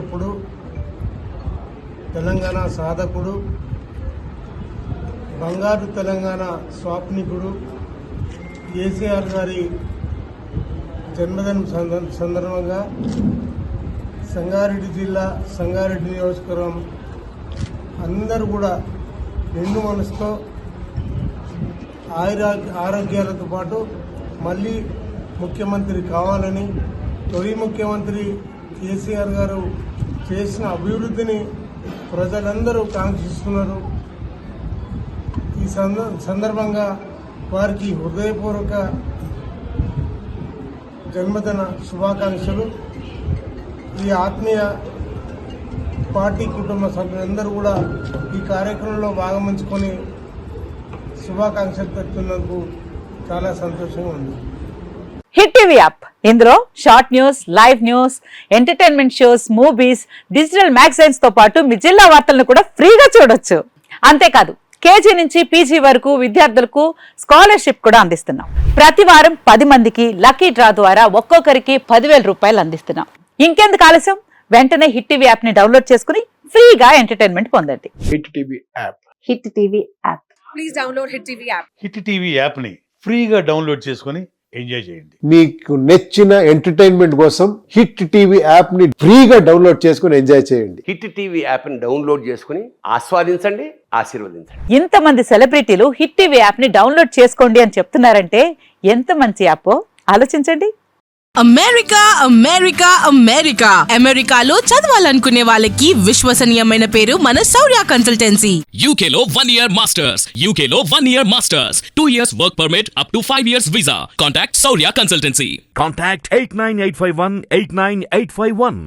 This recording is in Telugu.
ఇప్పుడు తెలంగాణ సాధకుడు, బంగారు తెలంగాణ స్వాప్నికుడు కేసీఆర్ గారి జన్మదినం సందర్భంగా సంగారెడ్డి జిల్లా, సంగారెడ్డి నియోజకవర్గం అందరూ కూడా నిండు మనసుతో ఆరోగ్యాలతో పాటు మళ్ళీ ముఖ్యమంత్రి కావాలని, తొలి ముఖ్యమంత్రి కేసీఆర్ గారు చేసిన అభివృద్ధిని ప్రజలందరూ కాంక్షిస్తున్నారు. ఈ సందర్భంగా వారికి హృదయపూర్వక జన్మదిన శుభాకాంక్షలు. ఈ ఆత్మీయ పార్టీ కుటుంబ సభ్యులందరూ కూడా ఈ కార్యక్రమంలో భాగమంచుకొని శుభాకాంక్షలు తెలుపుతున్నందుకు చాలా సంతోషంగా ఉంది. హిట్ టీవీ యాప్, ఇందులో short news, live news, entertainment shows, movies, digital magazines తో పాటు మీ జిల్లా వార్తలను కూడా ఫ్రీగా చూడొచ్చు. అంతేకాదు కేజీ నుంచి పీజీ వరకు విద్యార్థులకు స్కాలర్షిప్ కూడా అందిస్తున్నాం. ప్రతి వారం 10 మందికి లక్కీ డ్రా ద్వారా ఒక్కొక్కరికి 10,000 రూపాయలు అందిస్తున్నాం. ఇంకెందుకు ఆలస్యం, వెంటనే హిట్ టీవీ యాప్ ని డౌన్లోడ్ చేసుకుని ఫ్రీగా ఎంటర్టైన్మెంట్ పొందండి. Hit TV app. Hit TV app. Please download hit TV app. Hit TV app ని ఫ్రీగా డౌన్లోడ్ చేసుకుని ఎంజాయ్ చేయండి. మీకు నచ్చిన ఎంటర్టైన్మెంట్ కోసం హిట్ టీవీ యాప్ ని ఫ్రీగా డౌన్లోడ్ చేసుకుని ఎంజాయ్ చేయండి. హిట్ టీవీ యాప్ ని డౌన్లోడ్ చేసుకుని ఆస్వాదించండి, ఆశీర్వదించండి. ఇంతమంది సెలబ్రిటీలు హిట్ టీవీ యాప్ ని డౌన్లోడ్ చేసుకోండి అని చెప్తున్నారంటే ఎంత మంచి యాప్ ఆలోచించండి. అమెరికా అమెరికా అమెరికా అమెరికాలో చదవాలనుకునే వాళ్ళకి విశ్వసనీయమైన పేరు మన శౌర్య కన్సల్టెన్సీ. UK లో 1 year masters, UK లో 1 year masters, 2 years work permit up to 5 years visa. Contact Saurya Consultancy. Contact 89851 89851.